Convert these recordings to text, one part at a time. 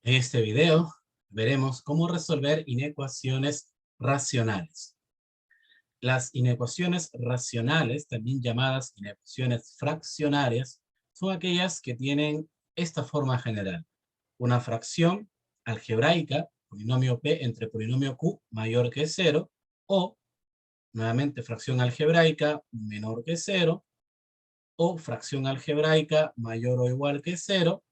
En este video veremos cómo resolver inecuaciones racionales. Las inecuaciones racionales, también llamadas inecuaciones fraccionarias, son aquellas que tienen esta forma general. Una fracción algebraica, polinomio P entre polinomio Q mayor que 0, o, nuevamente, fracción algebraica menor que 0, o fracción algebraica mayor o igual que 0,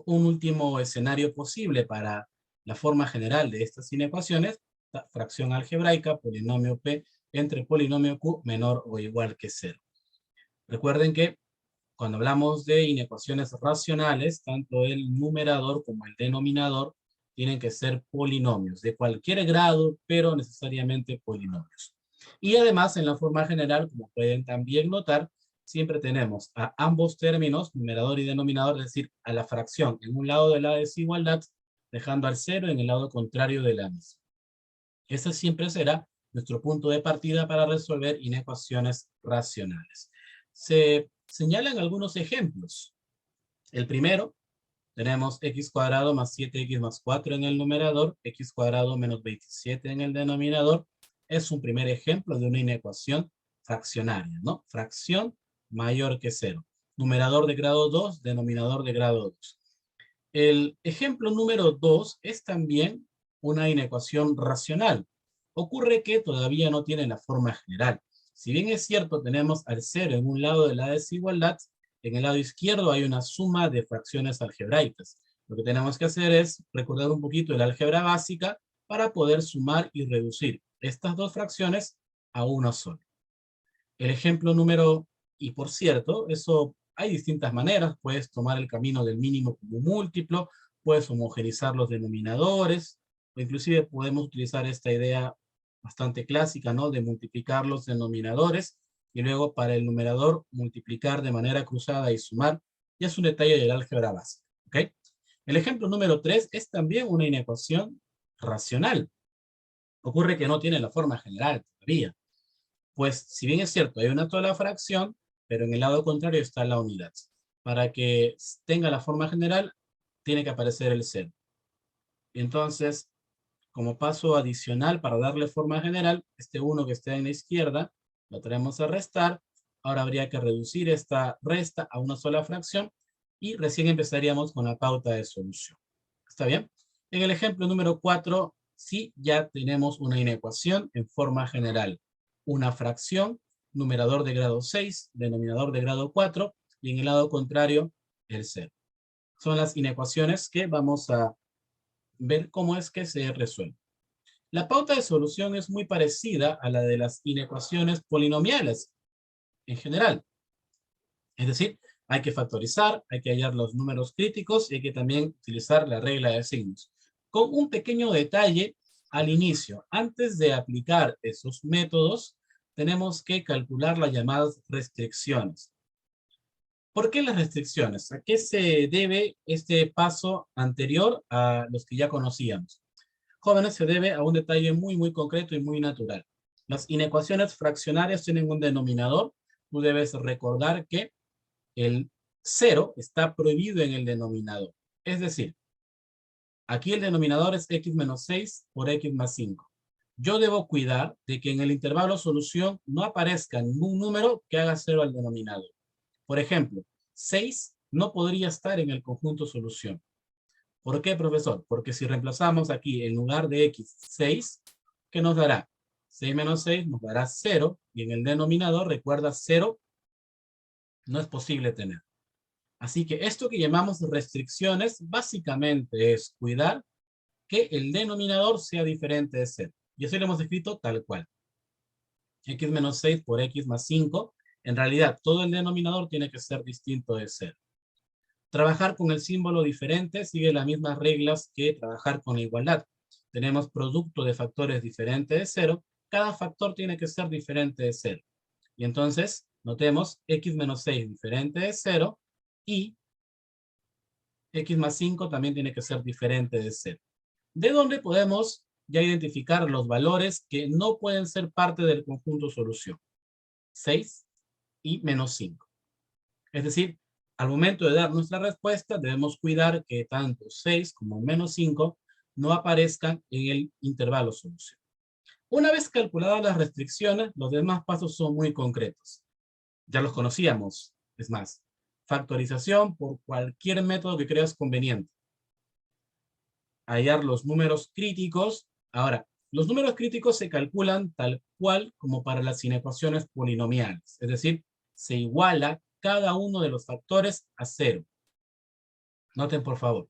un último escenario posible para la forma general de estas inecuaciones, la fracción algebraica, polinomio P entre polinomio Q menor o igual que 0. Recuerden que cuando hablamos de inecuaciones racionales, tanto el numerador como el denominador tienen que ser polinomios de cualquier grado, pero necesariamente polinomios. Y además, en la forma general, como pueden también notar, siempre tenemos a ambos términos, numerador y denominador, es decir, a la fracción en un lado de la desigualdad, dejando al cero en el lado contrario de la misma. Ese siempre será nuestro punto de partida para resolver inecuaciones racionales. Se señalan algunos ejemplos. El primero, tenemos x cuadrado más 7x más 4 en el numerador, x cuadrado menos 27 en el denominador. Es un primer ejemplo de una inecuación fraccionaria, ¿no? Fracción mayor que 0. Numerador de grado 2, denominador de grado 2. El ejemplo número 2 es también una inecuación racional. Ocurre que todavía no tiene la forma general. Si bien es cierto, tenemos al 0 en un lado de la desigualdad, en el lado izquierdo hay una suma de fracciones algebraicas. Lo que tenemos que hacer es recordar un poquito el álgebra básica para poder sumar y reducir estas dos fracciones a una sola. El ejemplo número, y por cierto, eso hay distintas maneras. Puedes tomar el camino del mínimo como múltiplo, puedes homogeneizar los denominadores, o inclusive podemos utilizar esta idea bastante clásica, ¿no? De multiplicar los denominadores y luego para el numerador multiplicar de manera cruzada y sumar. Ya es un detalle del álgebra básica, ¿ok? El ejemplo número 3 es también una inecuación racional. Ocurre que no tiene la forma general todavía. Pues, si bien es cierto, hay una sola fracción, pero en el lado contrario está la unidad. Para que tenga la forma general, tiene que aparecer el cero. Entonces, como paso adicional para darle forma general, este 1 que está en la izquierda, lo tenemos a restar. Ahora habría que reducir esta resta a una sola fracción y recién empezaríamos con la pauta de solución. ¿Está bien? En el ejemplo número 4, sí ya tenemos una inecuación en forma general. Una fracción, numerador de grado 6, denominador de grado 4, y en el lado contrario, el 0. Son las inecuaciones que vamos a ver cómo es que se resuelve. La pauta de solución es muy parecida a la de las inecuaciones polinomiales en general. Es decir, hay que factorizar, hay que hallar los números críticos y hay que también utilizar la regla de signos. Con un pequeño detalle al inicio. Antes de aplicar esos métodos, tenemos que calcular las llamadas restricciones. ¿Por qué las restricciones? ¿A qué se debe este paso anterior a los que ya conocíamos? Jóvenes, se debe a un detalle muy concreto y muy natural. Las inecuaciones fraccionarias tienen un denominador. Tú debes recordar que el 0 está prohibido en el denominador. Es decir, aquí el denominador es x menos 6 por x más 5. Yo debo cuidar de que en el intervalo solución no aparezca ningún número que haga 0 al denominador. Por ejemplo, 6 no podría estar en el conjunto solución. ¿Por qué, profesor? Porque si reemplazamos aquí en lugar de x 6, ¿qué nos dará? 6 menos 6 nos dará 0, y en el denominador, recuerda, 0 no es posible tener. Así que esto que llamamos restricciones, básicamente es cuidar que el denominador sea diferente de 0. Y eso lo hemos escrito tal cual. X menos 6 por x más 5. En realidad, todo el denominador tiene que ser distinto de 0. Trabajar con el símbolo diferente sigue las mismas reglas que trabajar con la igualdad. Tenemos producto de factores diferentes de 0. Cada factor tiene que ser diferente de 0. Y entonces, notemos, x menos 6 diferente de 0 y x más 5 también tiene que ser diferente de 0. ¿De dónde podemos ya identificar los valores que no pueden ser parte del conjunto solución? 6 y menos 5. Es decir, Al momento de dar nuestra respuesta, debemos cuidar que tanto 6 como -5 no aparezcan en el intervalo solución. Una vez calculadas las restricciones, los demás pasos son muy concretos. Ya los conocíamos. Es más, factorización por cualquier método que creas conveniente. Hallar los números críticos. Ahora, los números críticos se calculan tal cual como para las inecuaciones polinomiales. Es decir, se iguala cada uno de los factores a 0. Noten, por favor.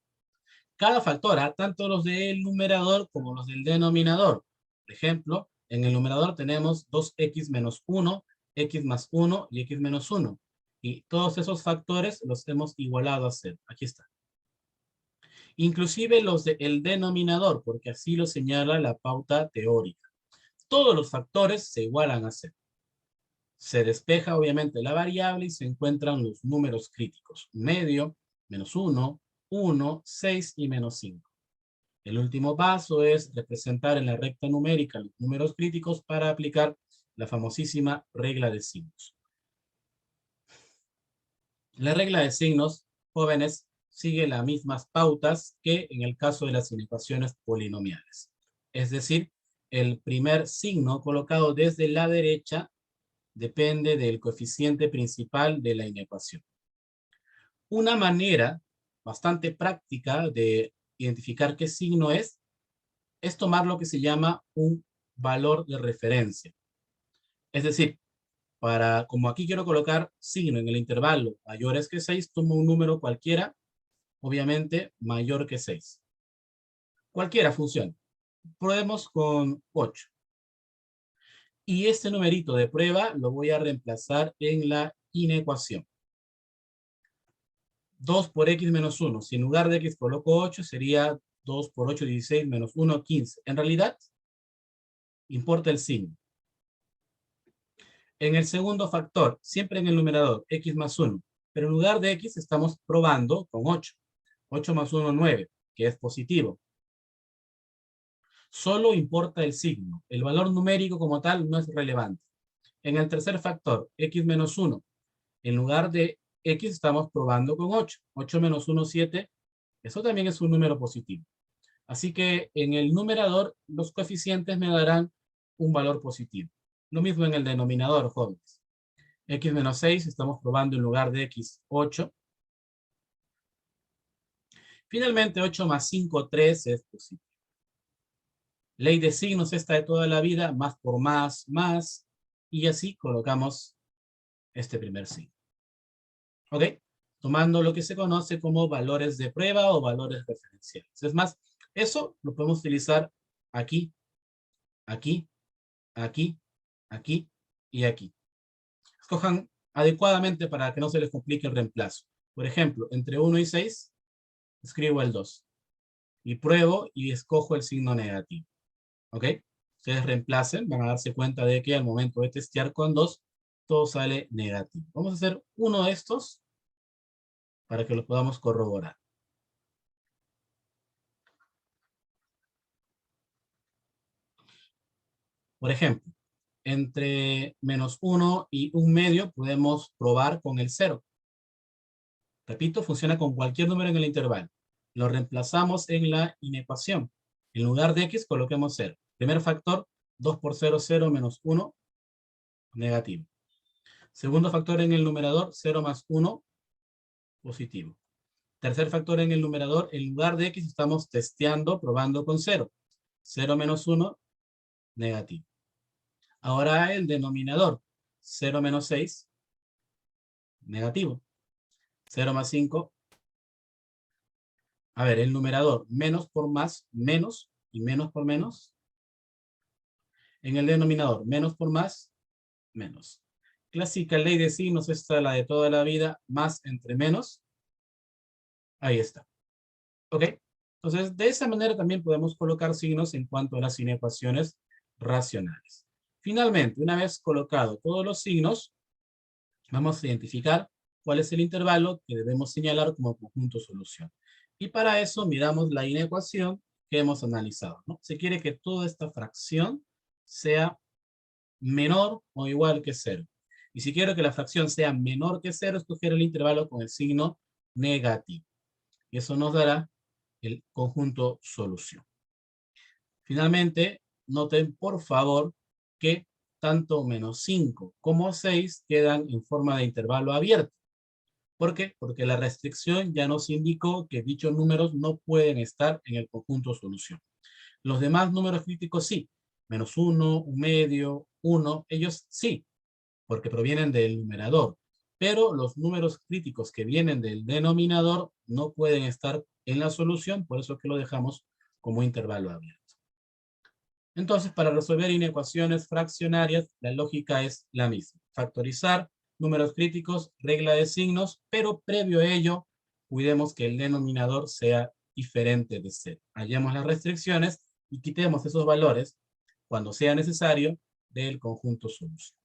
Cada factor, tanto los del numerador como los del denominador. Por ejemplo, en el numerador tenemos 2x menos 1, x más 1 y x menos 1. Y todos esos factores los hemos igualado a 0. Aquí está. Inclusive los del denominador, porque así lo señala la pauta teórica. Todos los factores se igualan a 0. Se despeja obviamente la variable y se encuentran los números críticos. Medio, menos 1, 1, 6 y menos 5. El último paso es representar en la recta numérica los números críticos para aplicar la famosísima regla de signos. La regla de signos, jóvenes, sigue las mismas pautas que en el caso de las inecuaciones polinomiales. Es decir, el primer signo colocado desde la derecha depende del coeficiente principal de la inecuación. Una manera bastante práctica de identificar qué signo es tomar lo que se llama un valor de referencia. Es decir, como aquí quiero colocar signo en el intervalo mayores que 6, tomo un número cualquiera, obviamente mayor que 6. Cualquiera funciona. Probemos con 8. Y este numerito de prueba lo voy a reemplazar en la inecuación. 2 por x menos 1. Si en lugar de x coloco 8, sería 2 por 8, 16, menos 1, 15. En realidad, importa el signo. En el segundo factor, siempre en el numerador, x más 1. Pero en lugar de x estamos probando con 8. 8 más 1, 9, que es positivo. Solo importa el signo. El valor numérico como tal no es relevante. En el tercer factor, x menos 1. En lugar de x estamos probando con 8. 8 menos 1, 7. Eso también es un número positivo. Así que en el numerador los coeficientes me darán un valor positivo. Lo mismo en el denominador, jóvenes. X menos 6 estamos probando en lugar de x 8. Finalmente 8 más 5, 3 es positivo. Ley de signos esta de toda la vida, más por más, más. Y así colocamos este primer signo. ¿Ok? Tomando lo que se conoce como valores de prueba o valores referenciales. Es más, eso lo podemos utilizar aquí, aquí, aquí, aquí y aquí. Escojan adecuadamente para que no se les complique el reemplazo. Por ejemplo, entre 1 y 6, escribo el 2. Y pruebo y escojo el signo negativo. ¿Ok? Ustedes reemplacen, van a darse cuenta de que al momento de testear con 2, todo sale negativo. Vamos a hacer uno de estos para que lo podamos corroborar. Por ejemplo, entre menos 1 y 1/2 podemos probar con el 0. Repito, funciona con cualquier número en el intervalo. Lo reemplazamos en la inecuación. En lugar de x, coloquemos 0. Primer factor, 2 por 0, 0 menos 1, negativo. Segundo factor en el numerador, 0 más 1, positivo. Tercer factor en el numerador, en lugar de x estamos testeando, probando con 0. 0 menos 1, negativo. Ahora el denominador, 0 menos 6, negativo. 0 más 5. A ver, el numerador, menos por más, menos, y menos por menos. En el denominador, menos por más, menos. Clásica ley de signos, esta es la de toda la vida, más entre menos. Ahí está. ¿Ok? Entonces, de esa manera también podemos colocar signos en cuanto a las inecuaciones racionales. Finalmente, una vez colocado todos los signos, vamos a identificar cuál es el intervalo que debemos señalar como conjunto solución. Y para eso miramos la inecuación que hemos analizado, ¿no? Se quiere que toda esta fracción sea menor o igual que 0. Y si quiero que la fracción sea menor que 0, escoger el intervalo con el signo negativo. Y eso nos dará el conjunto solución. Finalmente, noten por favor que tanto menos 5 como 6 quedan en forma de intervalo abierto. ¿Por qué? Porque la restricción ya nos indicó que dichos números no pueden estar en el conjunto solución. Los demás números críticos sí. Menos 1, un medio, 1, ellos sí, porque provienen del numerador. Pero los números críticos que vienen del denominador no pueden estar en la solución, por eso que lo dejamos como intervalo abierto. Entonces, para resolver inecuaciones fraccionarias, la lógica es la misma. Factorizar, números críticos, regla de signos, pero previo a ello, cuidemos que el denominador sea diferente de 0. Hallemos las restricciones y quitemos esos valores, cuando sea necesario, del conjunto solución.